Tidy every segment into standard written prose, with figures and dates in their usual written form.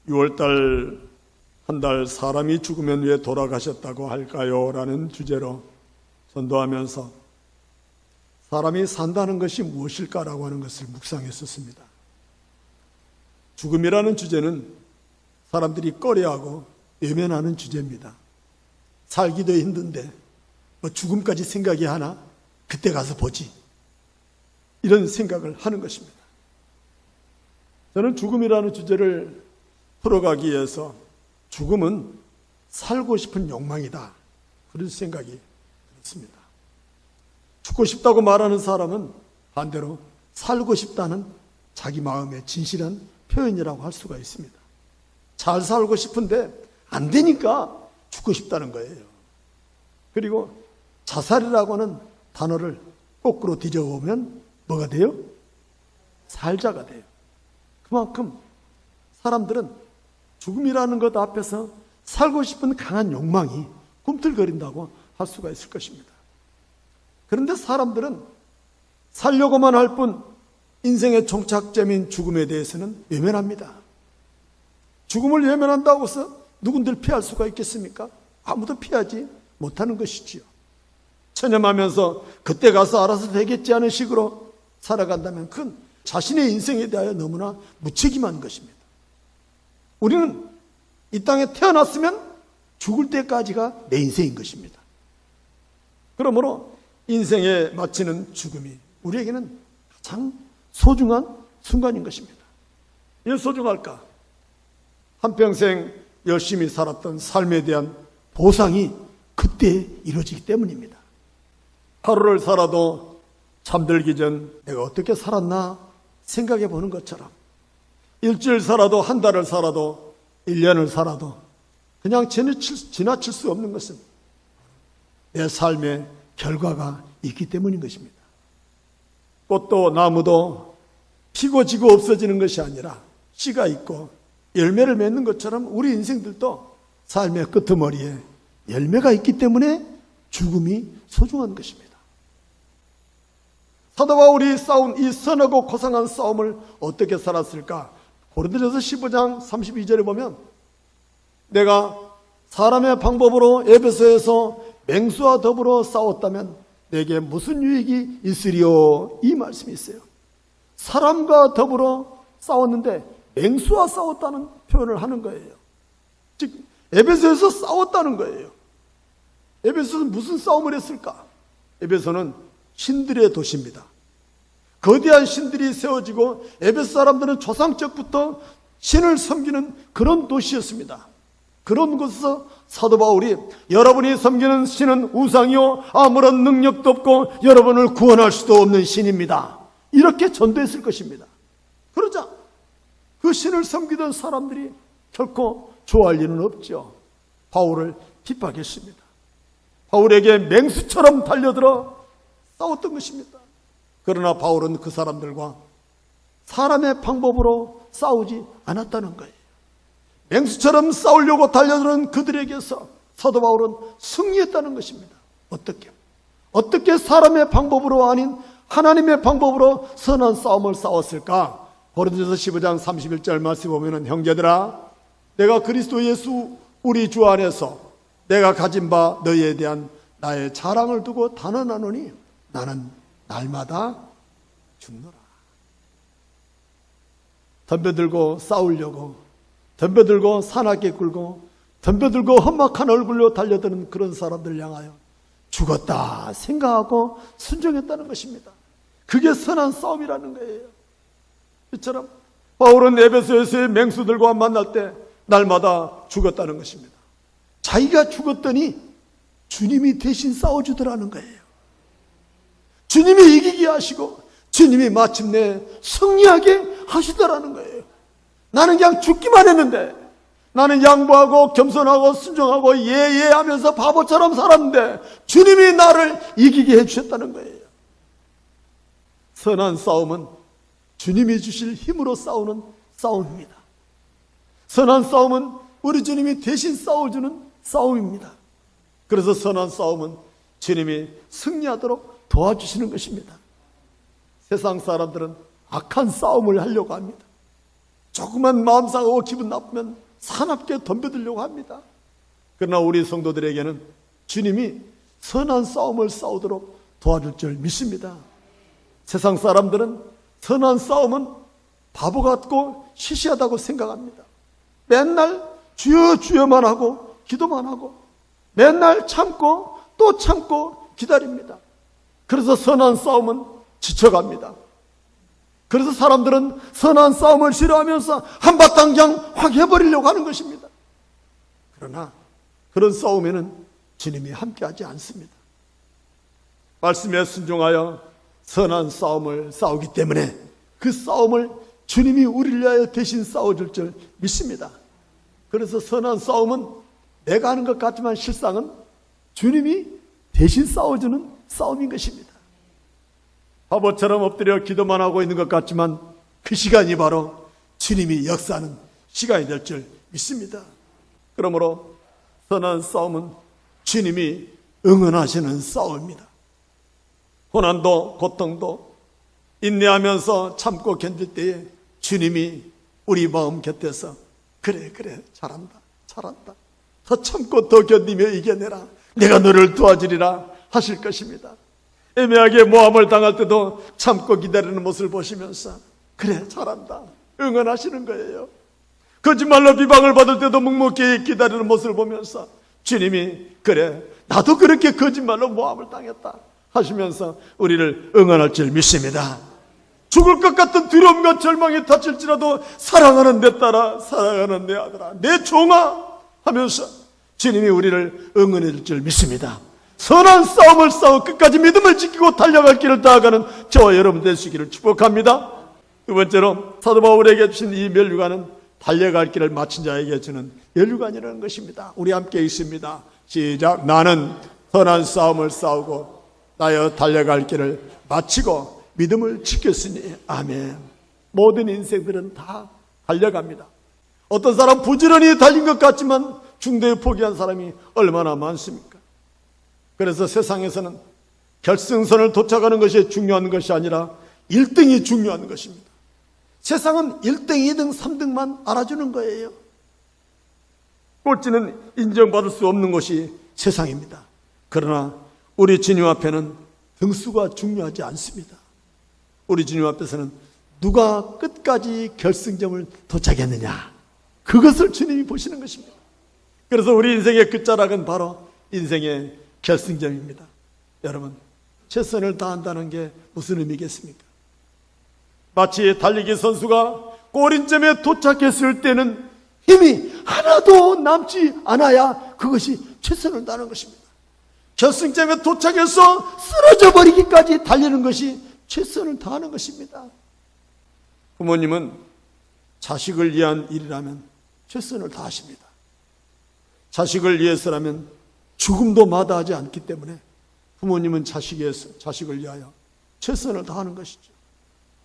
6월달 한 달 사람이 죽으면 왜 돌아가셨다고 할까요? 라는 주제로 전도하면서 사람이 산다는 것이 무엇일까라고 하는 것을 묵상했었습니다. 죽음이라는 주제는 사람들이 꺼려하고 외면하는 주제입니다. 살기도 힘든데 뭐 죽음까지 생각이 하나? 그때 가서 보지. 이런 생각을 하는 것입니다. 저는 죽음이라는 주제를 풀어가기 위해서 죽음은 살고 싶은 욕망이다. 그런 생각이 들었습니다. 죽고 싶다고 말하는 사람은 반대로 살고 싶다는 자기 마음의 진실한 표현이라고 할 수가 있습니다. 잘 살고 싶은데 안 되니까 죽고 싶다는 거예요. 그리고 자살이라고 하는 단어를 거꾸로 뒤져보면 뭐가 돼요? 살자가 돼요. 그만큼 사람들은 죽음이라는 것 앞에서 살고 싶은 강한 욕망이 꿈틀거린다고 할 수가 있을 것입니다. 그런데 사람들은 살려고만 할 뿐 인생의 종착점인 죽음에 대해서는 외면합니다. 죽음을 외면한다고 해서 누군들 피할 수가 있겠습니까? 아무도 피하지 못하는 것이지요. 체념하면서 그때 가서 알아서 되겠지 하는 식으로 살아간다면 그건 자신의 인생에 대하여 너무나 무책임한 것입니다. 우리는 이 땅에 태어났으면 죽을 때까지가 내 인생인 것입니다. 그러므로 인생에 마치는 죽음이 우리에게는 가장 소중한 순간인 것입니다. 왜 소중할까? 한평생 열심히 살았던 삶에 대한 보상이 그때 이루어지기 때문입니다. 하루를 살아도 잠들기 전 내가 어떻게 살았나 생각해 보는 것처럼 일주일 살아도 한 달을 살아도 1년을 살아도 그냥 지나칠 수 없는 것은 내 삶의 결과가 있기 때문인 것입니다. 꽃도 나무도 피고 지고 없어지는 것이 아니라 씨가 있고 열매를 맺는 것처럼 우리 인생들도 삶의 끄트머리에 열매가 있기 때문에 죽음이 소중한 것입니다. 사도 바울이 싸운 이 선하고 고상한 싸움을 어떻게 살았을까? 고린도전서 15장 32절에 보면 내가 사람의 방법으로 에베소에서 맹수와 더불어 싸웠다면 내게 무슨 유익이 있으리요? 이 말씀이 있어요. 사람과 더불어 싸웠는데 맹수와 싸웠다는 표현을 하는 거예요. 즉 에베소에서 싸웠다는 거예요. 에베소는 무슨 싸움을 했을까? 에베소는 신들의 도시입니다. 거대한 신들이 세워지고 에베소 사람들은 조상적부터 신을 섬기는 그런 도시였습니다. 그런 곳에서 사도 바울이 여러분이 섬기는 신은 우상이요 아무런 능력도 없고 여러분을 구원할 수도 없는 신입니다. 이렇게 전도했을 것입니다. 그러자 그 신을 섬기던 사람들이 결코 좋아할 리는 없죠. 바울을 핍박했습니다. 바울에게 맹수처럼 달려들어 싸웠던 것입니다. 그러나 바울은 그 사람들과 사람의 방법으로 싸우지 않았다는 거예요. 맹수처럼 싸우려고 달려드는 그들에게서 사도 바울은 승리했다는 것입니다. 어떻게 사람의 방법으로 아닌 하나님의 방법으로 선한 싸움을 싸웠을까? 고린도전서 15장 31절 말씀 보면은 형제들아 내가 그리스도 예수 우리 주 안에서 내가 가진 바 너희에 대한 나의 자랑을 두고 단언하노니 나는 날마다 죽노라. 덤벼들고 싸우려고 덤벼들고 사납게 굴고 덤벼들고 험악한 얼굴로 달려드는 그런 사람들 향하여 죽었다 생각하고 순종했다는 것입니다. 그게 선한 싸움이라는 거예요. 이처럼 바울은 에베소에서의 맹수들과 만날 때 날마다 죽었다는 것입니다. 자기가 죽었더니 주님이 대신 싸워주더라는 거예요. 주님이 이기게 하시고 주님이 마침내 승리하게 하시더라는 거예요. 나는 그냥 죽기만 했는데 나는 양보하고 겸손하고 순종하고 예하면서 바보처럼 살았는데 주님이 나를 이기게 해주셨다는 거예요. 선한 싸움은 주님이 주실 힘으로 싸우는 싸움입니다. 선한 싸움은 우리 주님이 대신 싸워주는 싸움입니다. 그래서 선한 싸움은 주님이 승리하도록 도와주시는 것입니다. 세상 사람들은 악한 싸움을 하려고 합니다. 조그만 마음 상하고 기분 나쁘면 사납게 덤벼들려고 합니다. 그러나 우리 성도들에게는 주님이 선한 싸움을 싸우도록 도와줄 줄 믿습니다. 세상 사람들은 선한 싸움은 바보 같고 시시하다고 생각합니다. 맨날 주여 주여만 하고 기도만 하고 맨날 참고 또 참고 기다립니다. 그래서 선한 싸움은 지쳐갑니다. 그래서 사람들은 선한 싸움을 싫어하면서 한바탕 그냥 확 해버리려고 하는 것입니다. 그러나 그런 싸움에는 주님이 함께하지 않습니다. 말씀에 순종하여 선한 싸움을 싸우기 때문에 그 싸움을 주님이 우리를 위하여 대신 싸워줄 줄 믿습니다. 그래서 선한 싸움은 내가 하는 것 같지만 실상은 주님이 대신 싸워주는 싸움인 것입니다. 바보처럼 엎드려 기도만 하고 있는 것 같지만 그 시간이 바로 주님이 역사하는 시간이 될 줄 믿습니다. 그러므로 선한 싸움은 주님이 응원하시는 싸움입니다. 고난도 고통도 인내하면서 참고 견딜 때에 주님이 우리 마음 곁에서 그래 잘한다 더 참고 더 견디며 이겨내라, 내가 너를 도와주리라 하실 것입니다. 애매하게 모함을 당할 때도 참고 기다리는 모습을 보시면서 그래 잘한다 응원하시는 거예요. 거짓말로 비방을 받을 때도 묵묵히 기다리는 모습을 보면서 주님이 그래 나도 그렇게 거짓말로 모함을 당했다 하시면서 우리를 응원할 줄 믿습니다. 죽을 것 같은 두려움과 절망에 다칠지라도 사랑하는 내 딸아, 사랑하는 내 아들아, 내 종아 하면서 주님이 우리를 응원해 줄 줄 믿습니다. 선한 싸움을 싸워 끝까지 믿음을 지키고 달려갈 길을 다가가는 저와 여러분 되시기를 축복합니다. 두 번째로 사도 바울에게 주신 이 면류관은 달려갈 길을 마친 자에게 주는 면류관이라는 것입니다. 우리 함께 있습니다. 시작. 나는 선한 싸움을 싸우고 나여 달려갈 길을 마치고 믿음을 지켰으니 아멘. 모든 인생들은 다 달려갑니다. 어떤 사람 부지런히 달린 것 같지만 중도에 포기한 사람이 얼마나 많습니까? 그래서 세상에서는 결승선을 도착하는 것이 중요한 것이 아니라 1등이 중요한 것입니다. 세상은 1등, 2등, 3등만 알아주는 거예요. 꼴찌는 인정받을 수 없는 것이 세상입니다. 그러나 우리 주님 앞에는 등수가 중요하지 않습니다. 우리 주님 앞에서는 누가 끝까지 결승점을 도착했느냐, 그것을 주님이 보시는 것입니다. 그래서 우리 인생의 끝자락은 바로 인생의 결승점입니다. 여러분, 최선을 다한다는 게 무슨 의미겠습니까? 마치 달리기 선수가 골인점에 도착했을 때는 힘이 하나도 남지 않아야 그것이 최선을 다하는 것입니다. 결승점에 도착해서 쓰러져 버리기까지 달리는 것이 최선을 다하는 것입니다. 부모님은 자식을 위한 일이라면 최선을 다하십니다. 자식을 위해서라면 죽음도 마다하지 않기 때문에 부모님은 자식을 위하여 최선을 다하는 것이죠.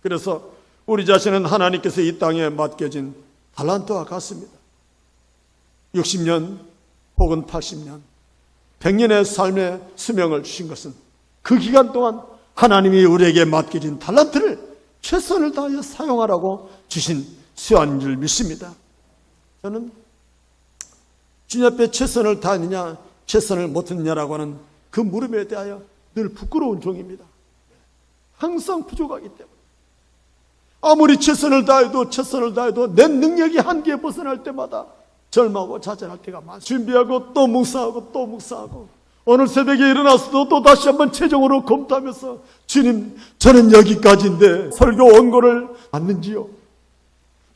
그래서 우리 자신은 하나님께서 이 땅에 맡겨진 달란트와 같습니다. 60년 혹은 80년 100년의 삶의 수명을 주신 것은 그 기간 동안 하나님이 우리에게 맡겨진 달란트를 최선을 다하여 사용하라고 주신 수완인 줄 믿습니다. 저는 주님 앞에 최선을 다하느냐 최선을 못했느냐라고 하는 그 물음에 대하여 늘 부끄러운 종입니다. 항상 부족하기 때문에 아무리 최선을 다해도 내 능력이 한계에 벗어날 때마다 절망하고 좌절할 때가 많습니다. 준비하고 또 묵상하고 오늘 새벽에 일어나서도 또 다시 한번 최종으로 검토하면서 주님, 저는 여기까지인데 설교 원고를 맞는지요?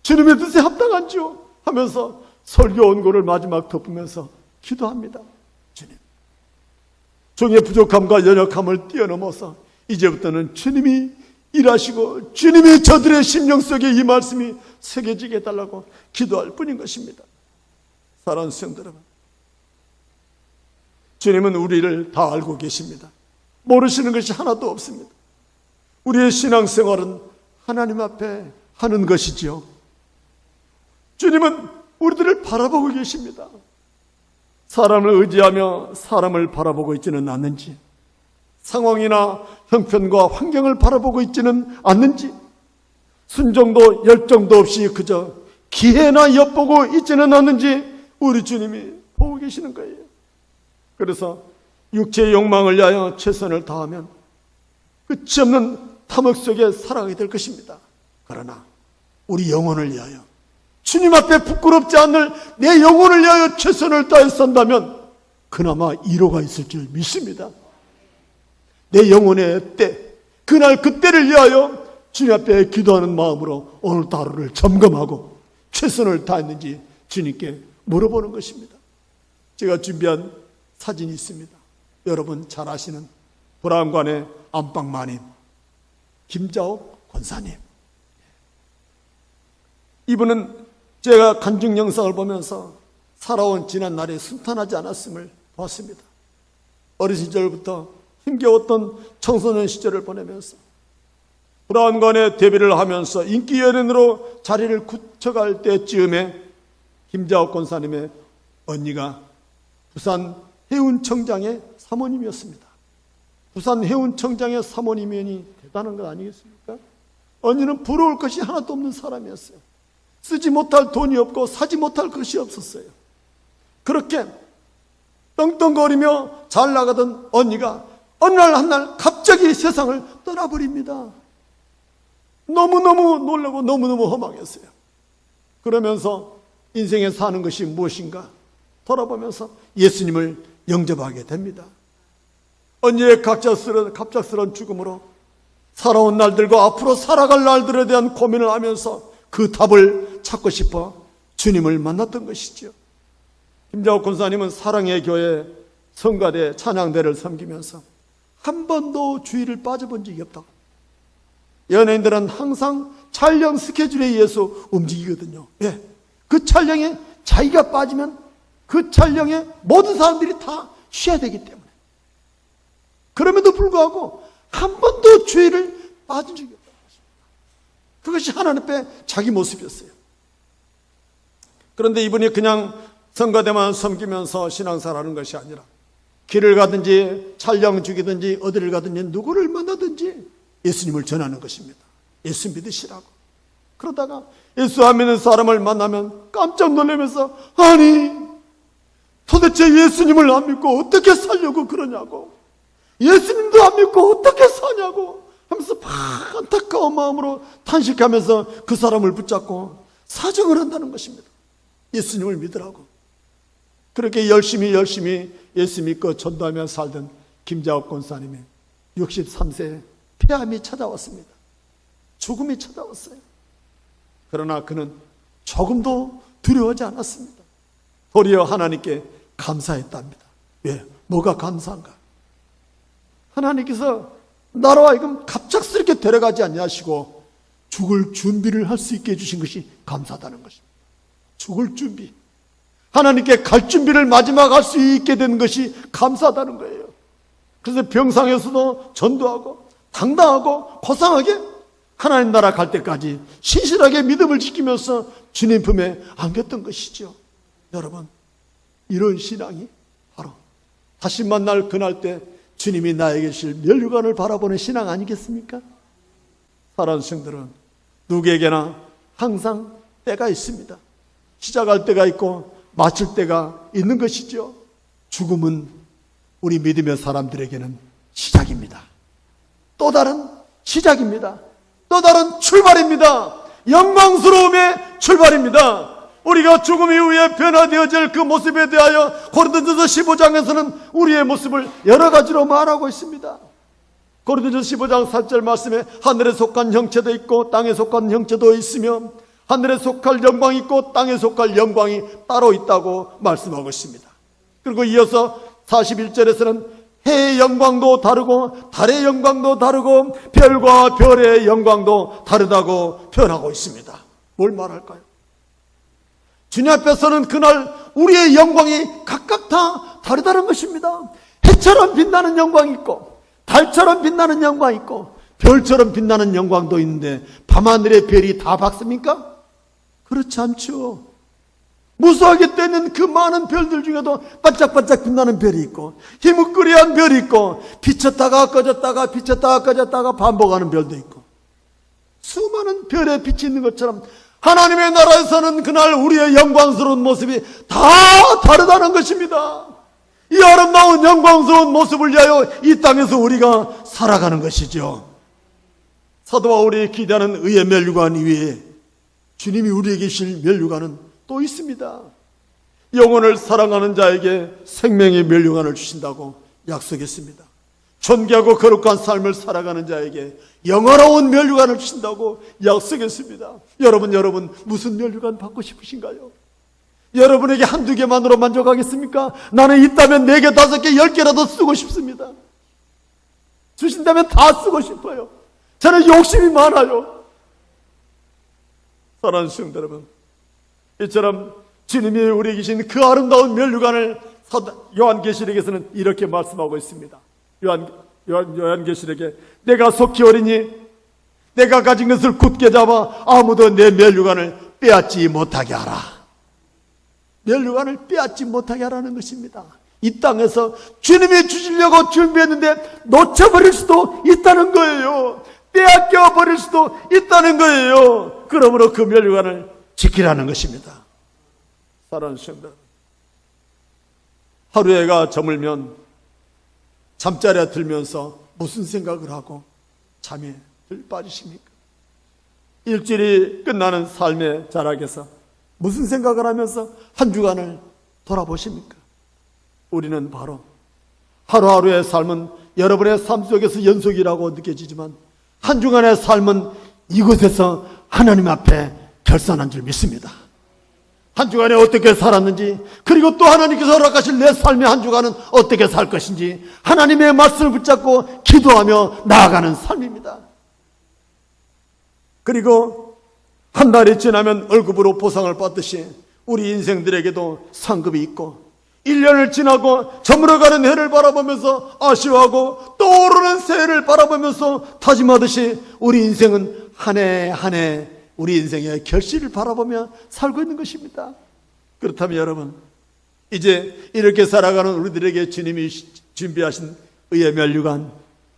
주님의 뜻에 합당한지요? 하면서 설교 원고를 마지막 덮으면서 기도합니다. 주님, 종의 부족함과 연약함을 뛰어넘어서 이제부터는 주님이 일하시고 주님이 저들의 심령 속에 이 말씀이 새겨지게 해달라고 기도할 뿐인 것입니다. 사랑하는 성도 여러분, 주님은 우리를 다 알고 계십니다. 모르시는 것이 하나도 없습니다. 우리의 신앙생활은 하나님 앞에 하는 것이지요. 주님은 우리들을 바라보고 계십니다. 사람을 의지하며 사람을 바라보고 있지는 않는지, 상황이나 형편과 환경을 바라보고 있지는 않는지, 순종도 열정도 없이 그저 기회나 엿보고 있지는 않는지 우리 주님이 보고 계시는 거예요. 그래서 육체의 욕망을 위하여 최선을 다하면 끝이 없는 탐욕 속에 살아가게 될 것입니다. 그러나 우리 영혼을 위하여, 주님 앞에 부끄럽지 않을 내 영혼을 위하여 최선을 다해 산다면 그나마 이로가 있을 줄 믿습니다. 내 영혼의 때, 그날 그때를 위하여 주님 앞에 기도하는 마음으로 오늘 하루를 점검하고 최선을 다했는지 주님께 물어보는 것입니다. 제가 준비한 사진이 있습니다. 여러분 잘 아시는 브라운관의 안방마님 김자옥 권사님. 이분은 제가 간증 영상을 보면서 살아온 지난 날이 순탄하지 않았음을 보았습니다. 어린 시절부터 힘겨웠던 청소년 시절을 보내면서 브라운관에 데뷔를 하면서 인기 연예인으로 자리를 굳혀갈 때쯤에 김자옥 권사님의 언니가 부산 해운청장의 사모님이었습니다. 부산 해운청장의 사모님이니 대단한 것 아니겠습니까? 언니는 부러울 것이 하나도 없는 사람이었어요. 쓰지 못할 돈이 없고 사지 못할 것이 없었어요. 그렇게 떵떵거리며 잘 나가던 언니가 어느 날 한날 갑자기 세상을 떠나버립니다. 너무너무 놀라고 너무너무 허망했어요. 그러면서 인생에 사는 것이 무엇인가 돌아보면서 예수님을 영접하게 됩니다. 언니의 갑작스러운 죽음으로 살아온 날들과 앞으로 살아갈 날들에 대한 고민을 하면서 그 답을 찾고 싶어 주님을 만났던 것이죠. 김자옥 권사님은 사랑의 교회 성가대 찬양대를 섬기면서 한 번도 주일을 빠져본 적이 없다고. 연예인들은 항상 촬영 스케줄에 의해서 움직이거든요. 예. 그 촬영에 자기가 빠지면 그 촬영에 모든 사람들이 다 쉬어야 되기 때문에. 그럼에도 불구하고 한 번도 주일을 빠진 적이 없다는 것입니다. 그것이 하나님 앞에 자기 모습이었어요. 그런데 이분이 그냥 성가대만 섬기면서 신앙생활하는 것이 아니라 길을 가든지 촬영 중이든지 어디를 가든지 누구를 만나든지 예수님을 전하는 것입니다. 예수 믿으시라고. 그러다가 예수 안 믿는 사람을 만나면 깜짝 놀라면서 아니 도대체 예수님을 안 믿고 어떻게 살려고 그러냐고, 예수님도 안 믿고 어떻게 사냐고 하면서 막 안타까운 마음으로 탄식하면서 그 사람을 붙잡고 사정을 한다는 것입니다. 예수님을 믿으라고. 그렇게 열심히 예수 믿고 전도하며 살던 김자옥 권사님의 63세에 폐암이 찾아왔습니다. 죽음이 찾아왔어요. 그러나 그는 조금도 두려워하지 않았습니다. 도리어 하나님께 감사했답니다. 왜? 뭐가 감사한가? 하나님께서 나로 하여금 갑작스럽게 데려가지 아니하시고 죽을 준비를 할 수 있게 해주신 것이 감사하다는 것입니다. 죽을 준비, 하나님께 갈 준비를 마지막 할 수 있게 된 것이 감사하다는 거예요. 그래서 병상에서도 전도하고 당당하고 고상하게 하나님 나라 갈 때까지 신실하게 믿음을 지키면서 주님 품에 안겼던 것이죠. 여러분, 이런 신앙이 바로 다시 만날 그날 때 주님이 나에게 주실 면류관을 바라보는 신앙 아니겠습니까? 사랑하는 성도들은 누구에게나 항상 때가 있습니다. 시작할 때가 있고 마칠 때가 있는 것이죠. 죽음은 우리 믿음의 사람들에게는 시작입니다. 또 다른 시작입니다. 또 다른 출발입니다. 영광스러움의 출발입니다. 우리가 죽음 이후에 변화되어질 그 모습에 대하여 고린도전서 15장에서는 우리의 모습을 여러 가지로 말하고 있습니다. 고린도전서 15장 4절 말씀에 하늘에 속한 형체도 있고 땅에 속한 형체도 있으며 하늘에 속할 영광이 있고 땅에 속할 영광이 따로 있다고 말씀하고 있습니다. 그리고 이어서 41절에서는 해의 영광도 다르고 달의 영광도 다르고 별과 별의 영광도 다르다고 표현하고 있습니다. 뭘 말할까요? 주님 앞에서는 그날 우리의 영광이 각각 다 다르다는 것입니다. 해처럼 빛나는 영광이 있고 달처럼 빛나는 영광이 있고 별처럼 빛나는 영광도 있는데 밤하늘의 별이 다 밝습니까? 그렇지 않죠. 무수하게 뜨는 그 많은 별들 중에도 반짝반짝 빛나는 별이 있고 희뭇거리한 별이 있고 비쳤다가 꺼졌다가 비쳤다가 꺼졌다가 반복하는 별도 있고 수많은 별에 빛이 있는 것처럼 하나님의 나라에서는 그날 우리의 영광스러운 모습이 다 다르다는 것입니다. 이 아름다운 영광스러운 모습을 위하여 이 땅에서 우리가 살아가는 것이죠. 사도 바울이 기대하는 의의 면류관 이외에 주님이 우리에게 주실 면류관은 또 있습니다. 영혼을 사랑하는 자에게 생명의 면류관을 주신다고 약속했습니다. 존귀하고 거룩한 삶을 살아가는 자에게 영원로운 면류관을 주신다고 약속했습니다. 여러분 무슨 면류관 받고 싶으신가요? 여러분에게 한두 개만으로 만족하겠습니까? 나는 있다면 4개, 5개, 10개라도 쓰고 싶습니다. 주신다면 다 쓰고 싶어요. 저는 욕심이 많아요. 사랑하는 성도 여러분, 이처럼 주님이 우리에게 주신 그 아름다운 면류관을 요한계시록에서는 이렇게 말씀하고 있습니다. 요한계시록에 내가 속히 어리니 내가 가진 것을 굳게 잡아 아무도 내 면류관을 빼앗지 못하게 하라. 면류관을 빼앗지 못하게 하라는 것입니다. 이 땅에서 주님이 주시려고 준비했는데 놓쳐버릴 수도 있다는 거예요. 빼앗겨 버릴 수도 있다는 거예요. 그러므로 그 면류관을 지키라는 것입니다. 사랑하는 성도, 하루해가 저물면 잠자리에 들면서 무슨 생각을 하고 잠에 빠지십니까? 일주일이 끝나는 삶의 자락에서 무슨 생각을 하면서 한 주간을 돌아보십니까? 우리는 바로 하루하루의 삶은 여러분의 삶 속에서 연속이라고 느껴지지만 한 주간의 삶은 이곳에서 하나님 앞에 결산한 줄 믿습니다. 한 주간에 어떻게 살았는지, 그리고 또 하나님께서 허락하실 내 삶의 한 주간은 어떻게 살 것인지 하나님의 말씀을 붙잡고 기도하며 나아가는 삶입니다. 그리고 한 달이 지나면 월급으로 보상을 받듯이 우리 인생들에게도 상급이 있고 1년을 지나고 저물어가는 해를 바라보면서 아쉬워하고 떠오르는 새해를 바라보면서 다짐하듯이 우리 인생은 한 해 한 해 우리 인생의 결실을 바라보며 살고 있는 것입니다. 그렇다면 여러분, 이제 이렇게 살아가는 우리들에게 주님이 준비하신 의의 면류관,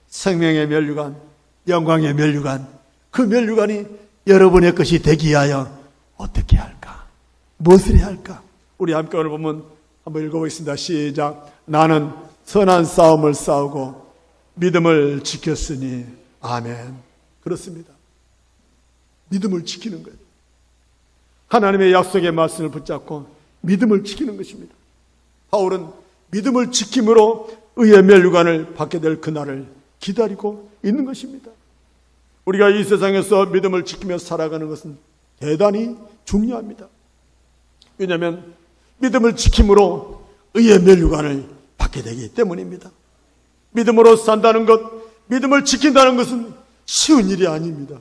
생명의 면류관, 영광의 면류관, 그 면류관이 여러분의 것이 되기 위하여 어떻게 할까? 무엇을 해야 할까? 우리 함께 오늘 보면 한번 읽어보겠습니다. 시작. 나는 선한 싸움을 싸우고 믿음을 지켰으니. 아멘. 그렇습니다. 믿음을 지키는 거예요. 하나님의 약속의 말씀을 붙잡고 믿음을 지키는 것입니다. 바울은 믿음을 지킴으로 의의 면류관을 받게 될 그날을 기다리고 있는 것입니다. 우리가 이 세상에서 믿음을 지키며 살아가는 것은 대단히 중요합니다. 왜냐하면 믿음을 지킴으로 의의 면류관을 받게 되기 때문입니다. 믿음으로 산다는 것, 믿음을 지킨다는 것은 쉬운 일이 아닙니다.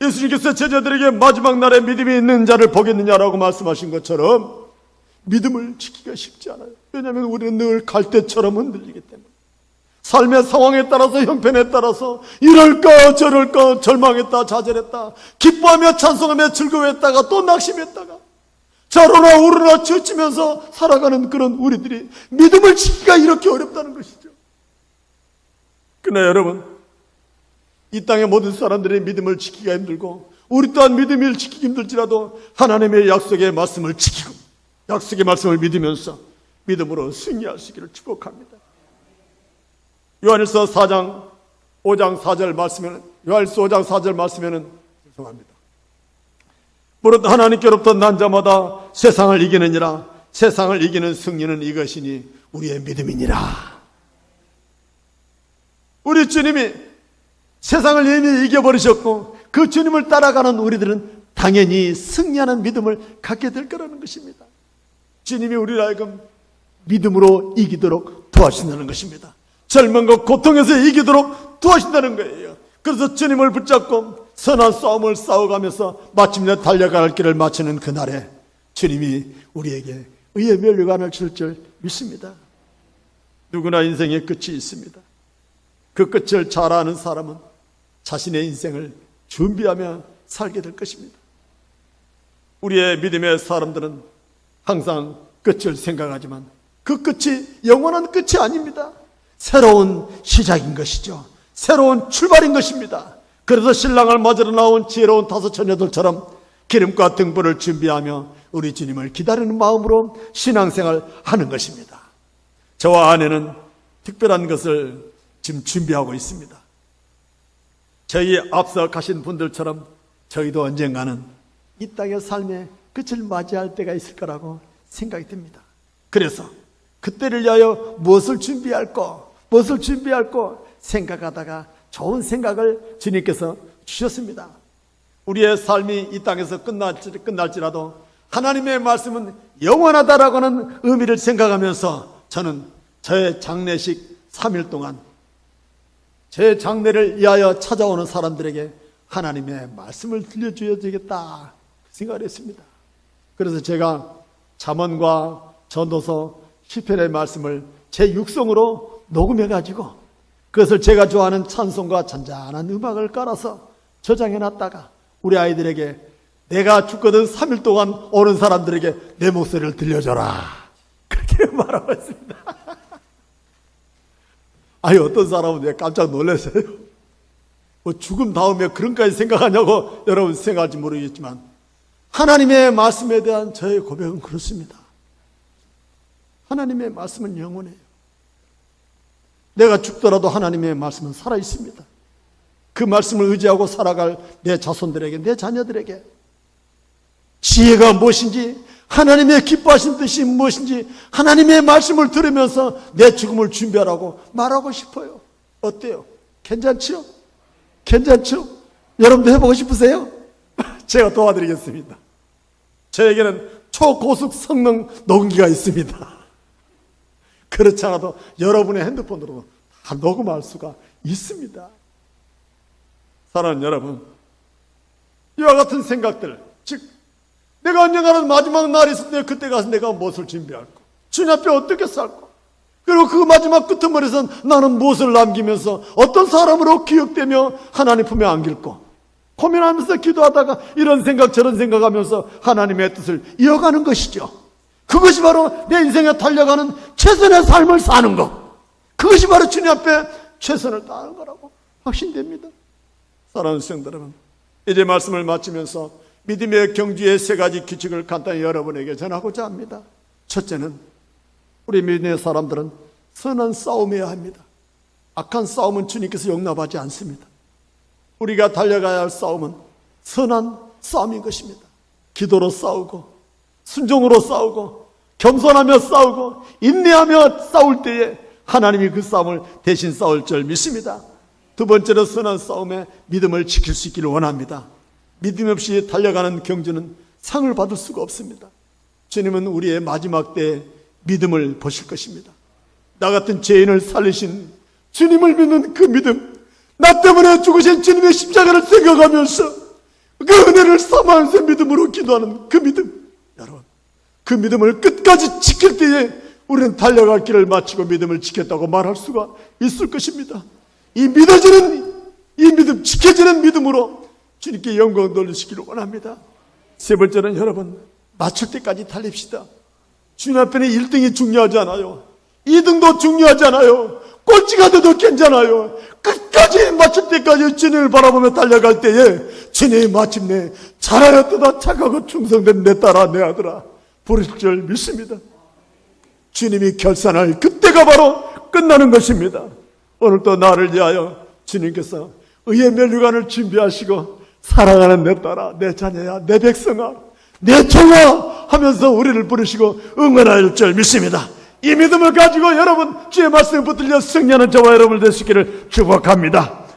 예수님께서 제자들에게 마지막 날에 믿음이 있는 자를 보겠느냐라고 말씀하신 것처럼 믿음을 지키기가 쉽지 않아요. 왜냐하면 우리는 늘 갈대처럼 흔들리기 때문에, 삶의 상황에 따라서 형편에 따라서 이럴까 저럴까 절망했다 좌절했다, 기뻐하며 찬송하며 즐거워했다가 또 낙심했다가 좌로나 우로나 치우치면서 살아가는 그런 우리들이 믿음을 지키기가 이렇게 어렵다는 것이죠. 그러나 여러분, 이 땅의 모든 사람들의 믿음을 지키기가 힘들고 우리 또한 믿음을 지키기 힘들지라도 하나님의 약속의 말씀을 지키고 약속의 말씀을 믿으면서 믿음으로 승리할 수 있기를 축복합니다. 요한일서 5장 4절 말씀에는 죄송합니다. 무릇 하나님께로부터 난 자마다 세상을 이기느니라. 세상을 이기는 승리는 이것이니 우리의 믿음이니라. 우리 주님이 세상을 이미 이겨버리셨고 그 주님을 따라가는 우리들은 당연히 승리하는 믿음을 갖게 될 거라는 것입니다. 주님이 우리를 하여금 믿음으로 이기도록 도와주신다는 것입니다. 절망과 고통에서 이기도록 도와주신다는 거예요. 그래서 주님을 붙잡고 선한 싸움을 싸워가면서 마침내 달려갈 길을 마치는 그날에 주님이 우리에게 의의 면류관을 줄 줄 믿습니다. 누구나 인생의 끝이 있습니다. 그 끝을 잘 아는 사람은 자신의 인생을 준비하며 살게 될 것입니다. 우리의 믿음의 사람들은 항상 끝을 생각하지만 그 끝이 영원한 끝이 아닙니다. 새로운 시작인 것이죠. 새로운 출발인 것입니다. 그래서 신랑을 맞으러 나온 지혜로운 5 처녀들처럼 기름과 등불을 준비하며 우리 주님을 기다리는 마음으로 신앙생활 하는 것입니다. 저와 아내는 특별한 것을 지금 준비하고 있습니다. 저희 앞서 가신 분들처럼 저희도 언젠가는 이 땅의 삶의 끝을 맞이할 때가 있을 거라고 생각이 듭니다. 그래서 그때를 위하여 무엇을 준비할까 생각하다가 좋은 생각을 주님께서 주셨습니다. 우리의 삶이 이 땅에서 끝날지라도 하나님의 말씀은 영원하다라고 하는 의미를 생각하면서 저는 저의 장례식 3일 동안 제 장례를 위하여 찾아오는 사람들에게 하나님의 말씀을 들려줘야 되겠다 생각을 했습니다. 그래서 제가 잠언과 전도서 시편의 말씀을 제 육성으로 녹음해가지고 그것을 제가 좋아하는 찬송과 잔잔한 음악을 깔아서 저장해놨다가 우리 아이들에게 내가 죽거든 3일 동안 오는 사람들에게 내 목소리를 들려줘라 그렇게 말하고 있습니다. 아니 어떤 사람은 내가 깜짝 놀랐어요. 뭐 죽음 다음에 그런까지 생각하냐고 여러분 생각할지 모르겠지만 하나님의 말씀에 대한 저의 고백은 그렇습니다. 하나님의 말씀은 영원해요. 내가 죽더라도 하나님의 말씀은 살아있습니다. 그 말씀을 의지하고 살아갈 내 자손들에게, 내 자녀들에게 지혜가 무엇인지, 하나님의 기뻐하신 뜻이 무엇인지 하나님의 말씀을 들으면서 내 죽음을 준비하라고 말하고 싶어요. 어때요? 괜찮죠? 괜찮죠? 여러분도 해보고 싶으세요? 제가 도와드리겠습니다. 저에게는 초고속 성능 녹음기가 있습니다. 그렇지 않아도 여러분의 핸드폰으로 다 녹음할 수가 있습니다. 사랑하는 여러분, 이와 같은 생각들, 즉 내가 언젠가는 마지막 날이 있을 때 그때 가서 내가 무엇을 준비할까? 주님 앞에 어떻게 살까? 그리고 그 마지막 끄트머리에서 나는 무엇을 남기면서 어떤 사람으로 기억되며 하나님 품에 안길까? 고민하면서 기도하다가 이런 생각 저런 생각하면서 하나님의 뜻을 이어가는 것이죠. 그것이 바로 내 인생에 달려가는 최선의 삶을 사는 것. 그것이 바로 주님 앞에 최선을 다하는 거라고 확신됩니다. 사랑하는 성도 여러분, 이제 말씀을 마치면서 믿음의 경주의 3가지 규칙을 간단히 여러분에게 전하고자 합니다. 첫째는 우리 믿음의 사람들은 선한 싸움해야 합니다. 악한 싸움은 주님께서 용납하지 않습니다. 우리가 달려가야 할 싸움은 선한 싸움인 것입니다. 기도로 싸우고 순종으로 싸우고 겸손하며 싸우고 인내하며 싸울 때에 하나님이 그 싸움을 대신 싸울 줄 믿습니다. 두 번째로 선한 싸움에 믿음을 지킬 수 있기를 원합니다. 믿음 없이 달려가는 경주는 상을 받을 수가 없습니다. 주님은 우리의 마지막 때에 믿음을 보실 것입니다. 나 같은 죄인을 살리신 주님을 믿는 그 믿음, 나 때문에 죽으신 주님의 십자가를 생각하면서 그 은혜를 사모하면서 믿음으로 기도하는 그 믿음, 여러분, 그 믿음을 끝까지 지킬 때에 우리는 달려갈 길을 마치고 믿음을 지켰다고 말할 수가 있을 것입니다. 이 믿음, 지켜지는 믿음으로 주님께 영광 돌리시기를 원합니다. 세 번째는 여러분, 맞출 때까지 달립시다. 주님 앞에는 1등이 중요하지 않아요. 2등도 중요하지 않아요. 꼴찌가 돼도 괜찮아요. 끝까지 맞출 때까지 주님을 바라보며 달려갈 때에 주님이 마침내 잘하였도다 착하고 충성된 내 딸아 내 아들아 부르실 줄 믿습니다. 주님이 결산할 그때가 바로 끝나는 것입니다. 오늘도 나를 위하여 주님께서 의의 면류관을 준비하시고 사랑하는 내 딸아 내 자녀야 내 백성아 내 종아 하면서 우리를 부르시고 응원할 줄 믿습니다. 이 믿음을 가지고 여러분 주의 말씀을 붙들려 승리하는 저와 여러분을 되시기를 축복합니다.